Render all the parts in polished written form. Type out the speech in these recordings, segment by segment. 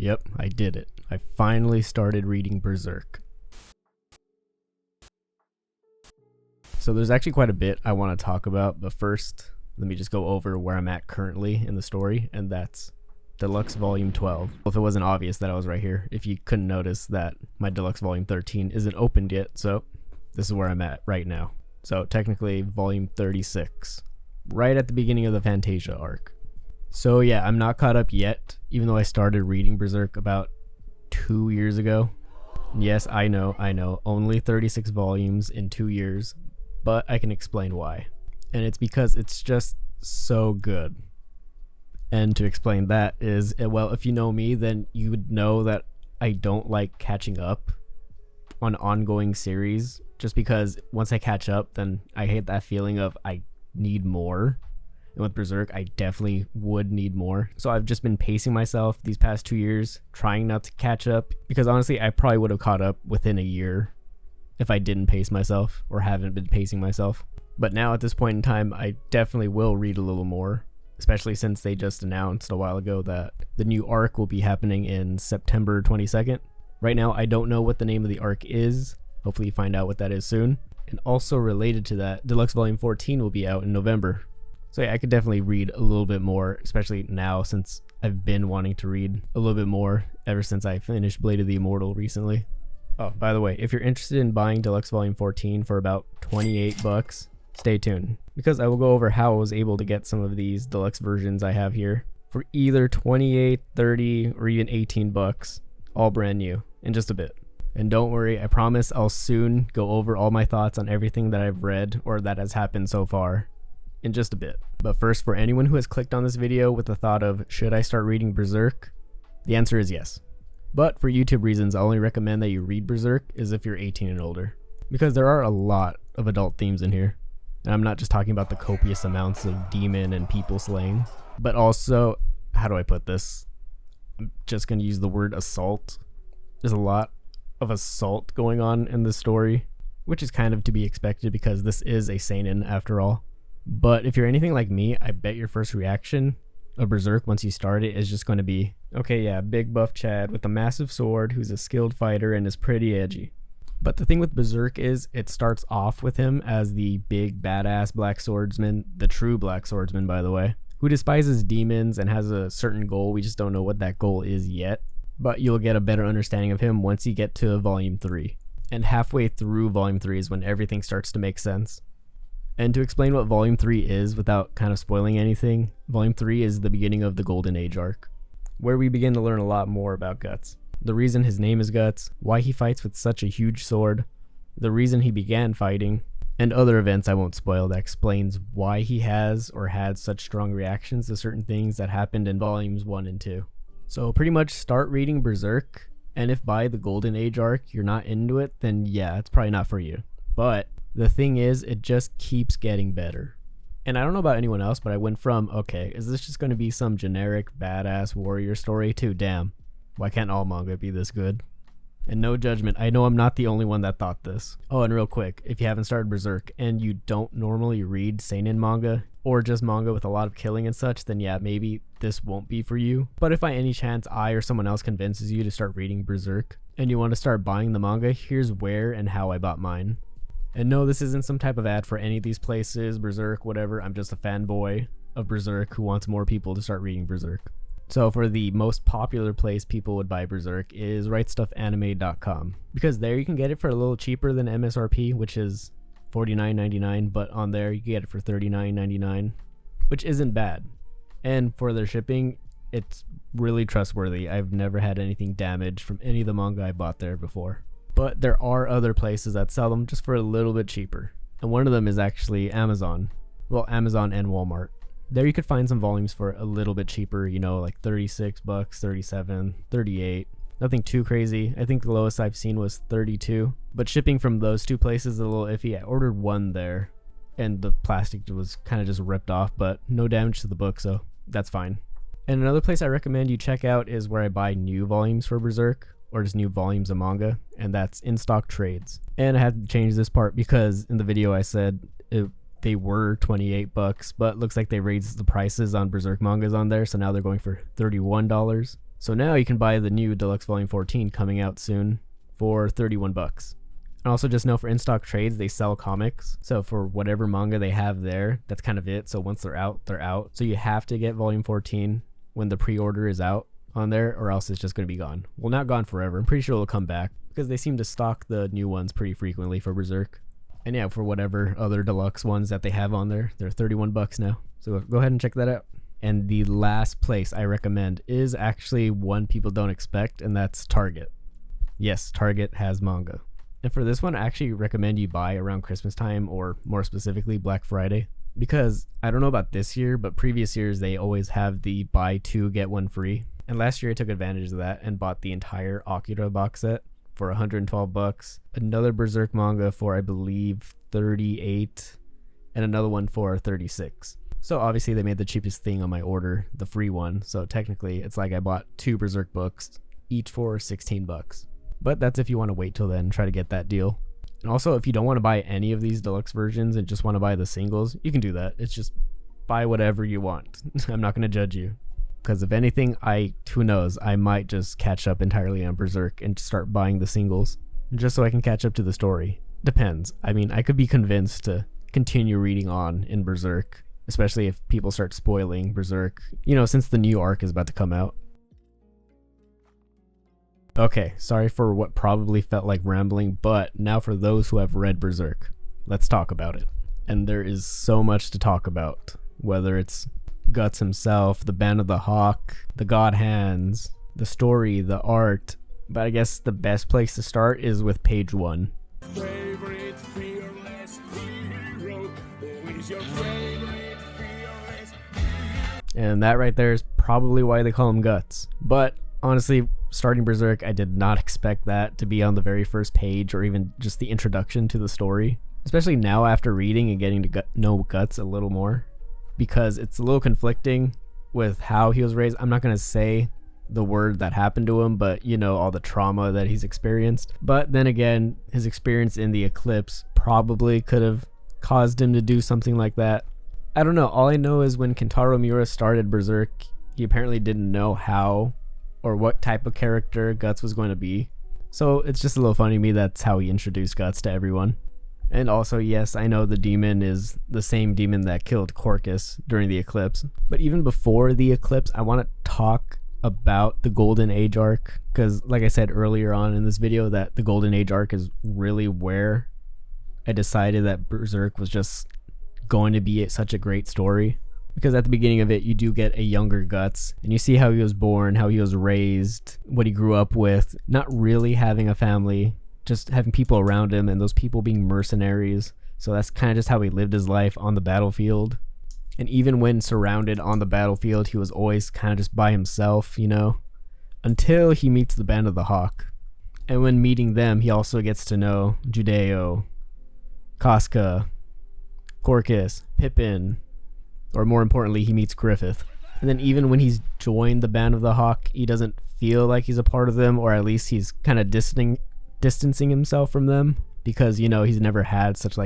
Yep, I did it. I finally started reading Berserk. So there's actually quite a bit I want to talk about, but first, let me just go over where I'm at currently in the story, and that's Deluxe Volume 12. Well, if it wasn't obvious that I was right here, if you couldn't notice that my Deluxe Volume 13 isn't opened yet, so this is where I'm at right now. So technically Volume 36, right at the beginning of the Fantasia arc. So yeah, I'm not caught up yet, even though I started reading Berserk about 2 years ago. Yes, I know, only 36 volumes in 2 years, but I can explain why. And it's because it's just so good. And to explain that is, well, if you know me, then you would know that I don't like catching up on ongoing series, just because once I catch up, then I hate that feeling of I need more. And with Berserk, I definitely would need more. So I've just been pacing myself these past 2 years, trying not to catch up, because honestly, I probably would have caught up within a year if I didn't pace myself or haven't been pacing myself. But now at this point in time, I definitely will read a little more, especially since they just announced a while ago that the new arc will be happening in September 22nd. Right now, I don't know what the name of the arc is. Hopefully you find out what that is soon. And also related to that, Deluxe Volume 14 will be out in November. So yeah, I could definitely read a little bit more, especially now since I've been wanting to read a little bit more ever since I finished Blade of the Immortal recently. Oh, by the way, if you're interested in buying Deluxe Volume 14 for about 28 bucks, stay tuned, because I will go over how I was able to get some of these deluxe versions I have here for either 28, 30, or even 18 bucks, all brand new, in just a bit. And don't worry, I promise I'll soon go over all my thoughts on everything that I've read or that has happened so far in just a bit. But first, for anyone who has clicked on this video with the thought of, should I start reading Berserk? The answer is yes. But for YouTube reasons, I only recommend that you read Berserk is if you're 18 and older, because there are a lot of adult themes in here. And I'm not just talking about the copious amounts of demon and people slaying, but also, how do I put this? I'm just going to use the word assault. There's a lot of assault going on in this story, which is kind of to be expected because this is a seinen after all. But if you're anything like me, I bet your first reaction of Berserk once you start it is just going to be, okay, yeah, big buff Chad with a massive sword who's a skilled fighter and is pretty edgy. But the thing with Berserk is it starts off with him as the big badass black swordsman, the true black swordsman by the way, who despises demons and has a certain goal. We just don't know what that goal is yet, but you'll get a better understanding of him once you get to Volume 3. And halfway through Volume 3 is when everything starts to make sense. And to explain what Volume 3 is without kind of spoiling anything, Volume 3 is the beginning of the Golden Age arc, where we begin to learn a lot more about Guts. The reason his name is Guts, why he fights with such a huge sword, the reason he began fighting, and other events I won't spoil that explains why he has or had such strong reactions to certain things that happened in Volumes 1 and 2. So pretty much start reading Berserk, and if by the Golden Age arc you're not into it, then yeah, it's probably not for you. But the thing is, it just keeps getting better. And I don't know about anyone else, but I went from, okay, is this just going to be some generic badass warrior story to, damn, why can't all manga be this good? And no judgment, I know I'm not the only one that thought this. Oh, and real quick, if you haven't started Berserk and you don't normally read seinen manga, or just manga with a lot of killing and such, then yeah, maybe this won't be for you. But if by any chance I or someone else convinces you to start reading Berserk, and you want to start buying the manga, here's where and how I bought mine. And no, this isn't some type of ad for any of these places, Berserk, whatever. I'm just a fanboy of Berserk who wants more people to start reading Berserk. So for the most popular place people would buy Berserk is rightstuffanime.com, because there you can get it for a little cheaper than MSRP, which is $49.99, but on there you can get it for $39.99, which isn't bad. And for their shipping, it's really trustworthy. I've never had anything damaged from any of the manga I bought there before. But there are other places that sell them just for a little bit cheaper. And one of them is actually Amazon. Well, Amazon and Walmart. There you could find some volumes for a little bit cheaper, you know, like 36 bucks, 37, 38. Nothing too crazy. I think the lowest I've seen was 32. But shipping from those two places is a little iffy. I ordered one there and the plastic was kind of just ripped off, but no damage to the book, so that's fine. And another place I recommend you check out is where I buy new volumes for Berserk, or just new volumes of manga, and that's In Stock Trades. And I had to change this part because in the video I said they were 28 bucks, but looks like they raised the prices on Berserk mangas on there, so now they're going for $31. So now you can buy the new Deluxe Volume 14 coming out soon for 31 bucks. And also just know for in-stock trades, they sell comics. So for whatever manga they have there, that's kind of it. So once they're out, they're out. So you have to get Volume 14 when the pre-order is out on there, or else it's just going to be gone. Well, not gone forever. I'm pretty sure it'll come back because they seem to stock the new ones pretty frequently for Berserk. And yeah, for whatever other deluxe ones that they have on there, they're 31 bucks now. So go ahead and check that out. And the last place I recommend is actually one people don't expect, and that's Target. Yes, Target has manga. And for this one, I actually recommend you buy around Christmas time, or more specifically Black Friday, because I don't know about this year, but previous years they always have the buy two get one free. And last year I took advantage of that and bought the entire Akira box set for 112 bucks, another Berserk manga for I believe 38, and another one for 36. So obviously they made the cheapest thing on my order, the free one. So technically it's like I bought 2 Berserk books, each for 16 bucks. But that's if you want to wait till then and try to get that deal. And also, if you don't want to buy any of these deluxe versions and just want to buy the singles, you can do that. It's just buy whatever you want. I'm not going to judge you. Because if anything, who knows, I might just catch up entirely on Berserk and start buying the singles just so I can catch up to the story. Depends. I mean, I could be convinced to continue reading on in Berserk, especially if people start spoiling Berserk, since the new arc is about to come out. Okay, sorry for what probably felt like rambling, but now for those who have read Berserk, let's talk about it. And there is so much to talk about, whether it's Guts himself, the Band of the Hawk, the God Hands, the story, the art, but I guess the best place to start is with page 1. Favorite fearless hero, who is your favorite fearless hero? And that right there is probably why they call him Guts. But honestly, starting Berserk, I did not expect that to be on the very first page or even just the introduction to the story. Especially now after reading and getting to know Guts a little more, because it's a little conflicting with how he was raised. I'm not going to say the word that happened to him, but all the trauma that he's experienced. But then again, his experience in the eclipse probably could have caused him to do something like that. I don't know. All I know is when Kentaro Miura started Berserk, he apparently didn't know how or what type of character Guts was going to be. So it's just a little funny to me that's how he introduced Guts to everyone. And also, yes, I know the demon is the same demon that killed Corcus during the eclipse. But even before the eclipse, I want to talk about the Golden Age arc, because like I said earlier on in this video, that the Golden Age arc is really where I decided that Berserk was just going to be such a great story. Because at the beginning of it, you do get a younger Guts, and you see how he was born, how he was raised, what he grew up with, not really having a family, just having people around him, and those people being mercenaries. So that's kind of just how he lived his life on the battlefield. And even when surrounded on the battlefield, he was always kind of just by himself, until he meets the Band of the Hawk. And when meeting them, he also gets to know Judeo, Casca, Corcus, Pippin, or more importantly, he meets Griffith. And then even when he's joined the Band of the Hawk, he doesn't feel like he's a part of them, or at least he's kind of distancing himself from them, because he's never had such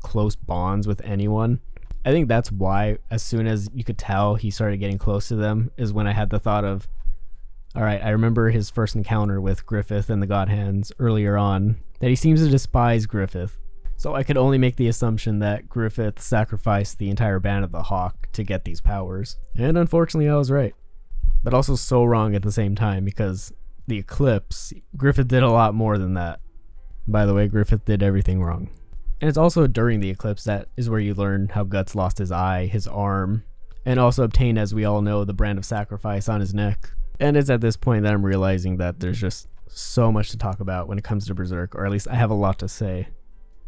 close bonds with anyone. I think that's why, as soon as you could tell he started getting close to them, is when I had the thought of, alright, I remember his first encounter with Griffith and the God Hands earlier on, that he seems to despise Griffith. So I could only make the assumption that Griffith sacrificed the entire Band of the Hawk to get these powers. And unfortunately I was right. But also so wrong at the same time, because the eclipse, Griffith did a lot more than that. By the way, Griffith did everything wrong. And it's also during the eclipse that is where you learn how Guts lost his eye, his arm, and also obtained, as we all know, the brand of sacrifice on his neck. And it's at this point that I'm realizing that there's just so much to talk about when it comes to Berserk, or at least I have a lot to say.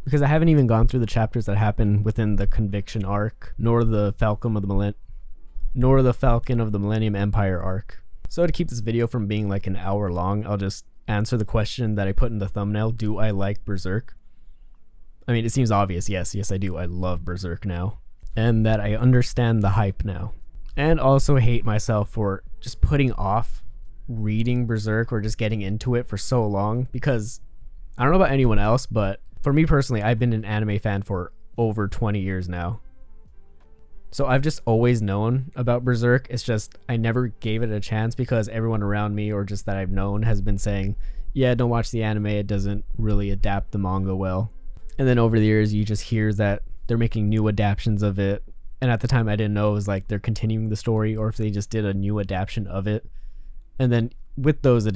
Because I haven't even gone through the chapters that happen within the Conviction arc, nor the Falcon of the Millennium Empire arc. So to keep this video from being an hour long, I'll just answer the question that I put in the thumbnail. Do I like Berserk? I mean, it seems obvious. Yes, I do. I love Berserk now. And that I understand the hype now. And also hate myself for just putting off reading Berserk or just getting into it for so long. Because I don't know about anyone else, but for me personally, I've been an anime fan for over 20 years now. So I've just always known about Berserk. It's just I never gave it a chance because everyone around me or just that I've known has been saying, yeah, don't watch the anime. It doesn't really adapt the manga well. And then over the years, you just hear that they're making new adaptations of it. And at the time, I didn't know it was like they're continuing the story or if they just did a new adaptation of it. And then with those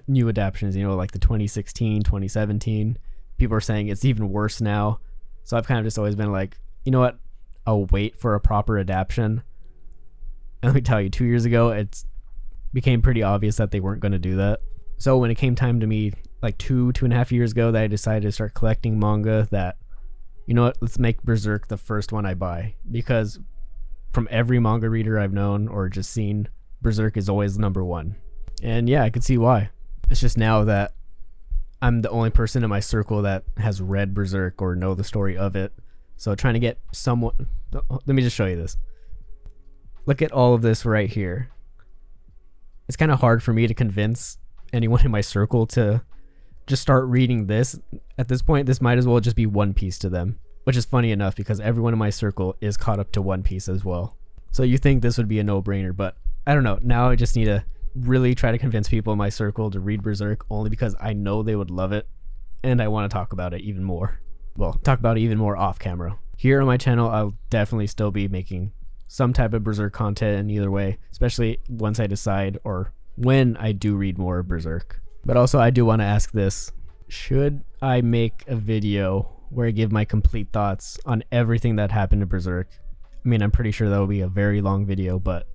new adaptations, you know, like the 2016, 2017, people are saying it's even worse now. So I've kind of just always been like, you know what? I'll wait for a proper adaptation. And let me tell you, 2 years ago, it became pretty obvious that they weren't going to do that. So when it came time to me, like 2.5 years ago, that I decided to start collecting manga, that, you know what, let's make Berserk the first one I buy. Because from every manga reader I've known or just seen, Berserk is always number one. And yeah, I could see why. It's just now that I'm the only person in my circle that has read Berserk or know the story of it. So trying to get someone... Let me just show you this. Look at all of this right here. It's kind of hard for me to convince anyone in my circle to just start reading this. At this point, this might as well just be One Piece to them, which is funny enough because everyone in my circle is caught up to One Piece as well. So you think this would be a no-brainer, but I don't know. Now I just need to really try to convince people in my circle to read Berserk only because I know they would love it and I want to talk about it even more. Well, talk about it even more off camera. Here on my channel, I'll definitely still be making some type of Berserk content in either way, especially once I decide or when I do read more Berserk. But also I do want to ask this: should I make a video where I give my complete thoughts on everything that happened to Berserk? I mean, I'm pretty sure that will be a very long video, but,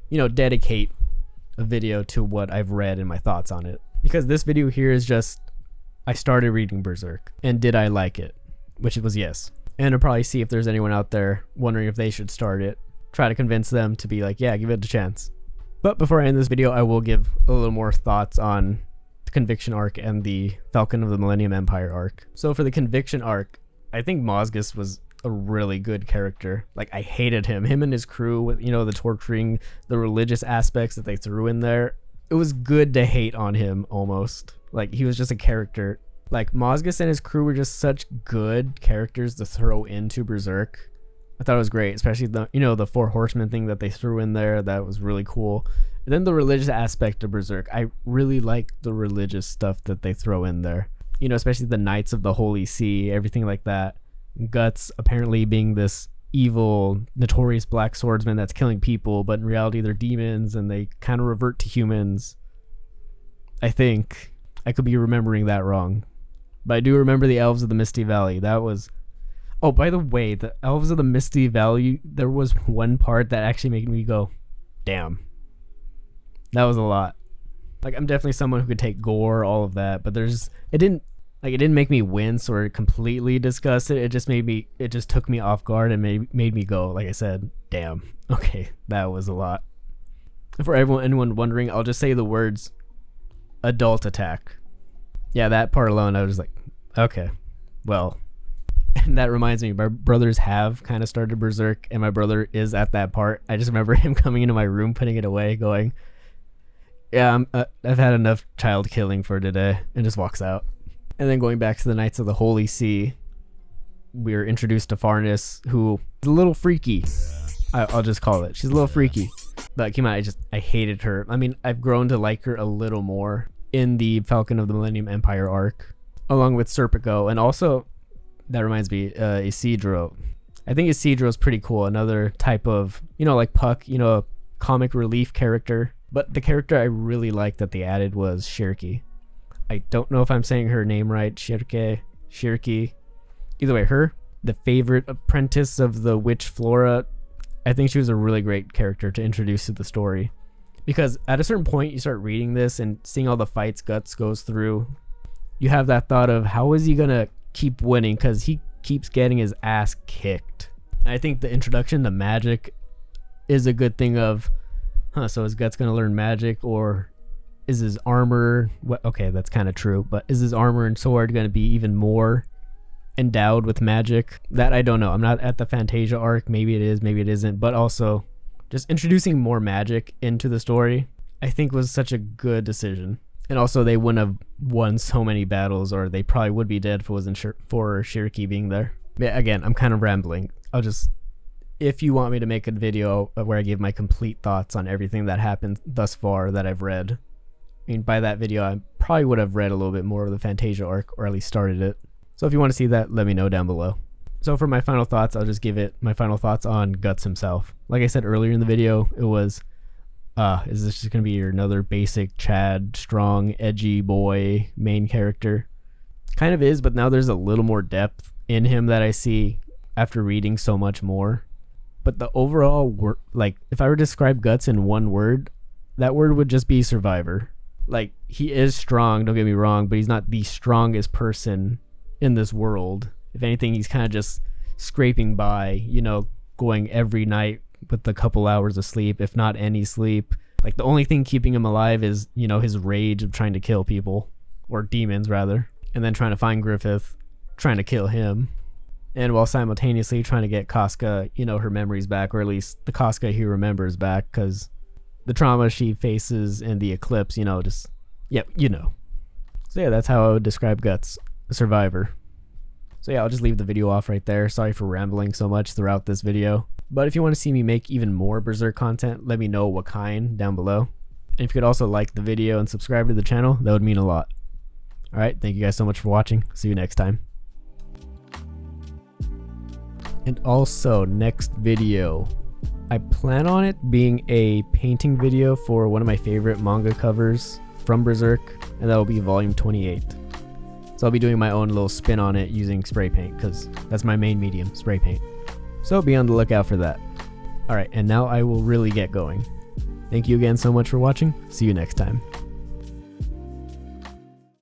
you know, dedicate a video to what I've read and my thoughts on it. Because this video here is just, I started reading Berserk, and did I like it? Which it was yes. And I'll probably see if there's anyone out there wondering if they should start it. Try to convince them to be like, yeah, give it a chance. But before I end this video, I will give a little more thoughts on the Conviction arc and the Falcon of the Millennium Empire arc. So for the Conviction arc, I think Mozgus was a really good character. Like, I hated him. Him and his crew with, you know, the torturing, the religious aspects that they threw in there. It was good to hate on him almost. Like, he was just a character. Like, Mozgus and his crew were just such good characters to throw into Berserk. I thought it was great, especially the, you know, the Four Horsemen thing that they threw in there. That was really cool. And then the religious aspect of Berserk. I really like the religious stuff that they throw in there. You know, especially the Knights of the Holy See, everything like that. Guts apparently being this evil, notorious black swordsman that's killing people, but in reality they're demons and they kind of revert to humans. I think. I could be remembering that wrong. But I do remember the Elves of the Misty Valley. That was... Oh, by the way, the Elves of the Misty Valley, there was one part that actually made me go, damn. That was a lot. Like, I'm definitely someone who could take gore, all of that, but there's... It didn't make me wince or completely disgust it. It just took me off guard and made me go, like I said, damn. Okay, that was a lot. For anyone wondering, I'll just say the words adult attack. Yeah, that part alone, I was like, okay, well. And that reminds me, my brothers have kind of started Berserk, and my brother is at that part. I just remember him coming into my room, putting it away, going, yeah, I've had enough child killing for today, and just walks out. And then going back to the Knights of the Holy See, we were introduced to Farnes, who is a little freaky. I'll just call it. She's a little freaky. But came out, I hated her. I mean, I've grown to like her a little more in the Falcon of the Millennium Empire arc, along with Serpico, and also, that reminds me, Isidro. I think Isidro's pretty cool. Another type of, you know, like Puck, you know, a comic relief character. But the character I really liked that they added was Shirky. I don't know if I'm saying her name right. Shirky. Either way, her, the favorite apprentice of the witch Flora. I think she was a really great character to introduce to the story. Because at a certain point, you start reading this and seeing all the fights Guts goes through. You have that thought of, how is he going to keep winning? Because he keeps getting his ass kicked. And I think the introduction to magic is a good thing of, so is Guts going to learn magic, or is his armor, okay, that's kind of true, but is his armor and sword going to be even more endowed with magic? That I don't know. I'm not at the Fantasia arc. Maybe it is, maybe it isn't. But also, just introducing more magic into the story, I think was such a good decision. And also, they wouldn't have won so many battles, or they probably would be dead if it wasn't for Shirky being there. Yeah, again, I'm kind of rambling. if you want me to make a video where I give my complete thoughts on everything that happened thus far that I've read. I mean, by that video, I probably would have read a little bit more of the Fantasia arc, or at least started it. So if you want to see that, let me know down below. So for my final thoughts, I'll just give it my final thoughts on Guts himself. Like I said earlier in the video, it was, is this just going to be another basic Chad, strong, edgy boy main character? Kind of is, but now there's a little more depth in him that I see after reading so much more. But the overall, like, if I were to describe Guts in one word, that word would just be survivor. Like, he is strong, don't get me wrong, but he's not the strongest person in this world. If anything, he's kind of just scraping by, you know, going every night with a couple hours of sleep, if not any sleep. Like, the only thing keeping him alive is, you know, his rage of trying to kill people, or demons rather, and then trying to find Griffith, trying to kill him, and while simultaneously trying to get Casca, you know, her memories back, or at least the Casca he remembers back, because the trauma she faces in the eclipse, you know, just, yeah, you know. So yeah, that's how I would describe Guts, a survivor. So yeah, I'll just leave the video off right there. Sorry for rambling so much throughout this video. But if you want to see me make even more Berserk content, let me know what kind down below. And if you could also like the video and subscribe to the channel, that would mean a lot. Alright, thank you guys so much for watching. See you next time. And also, next video, I plan on it being a painting video for one of my favorite manga covers from Berserk, and that will be volume 28. So I'll be doing my own little spin on it using spray paint, because that's my main medium, spray paint. So be on the lookout for that. Alright, and now I will really get going. Thank you again so much for watching. See you next time.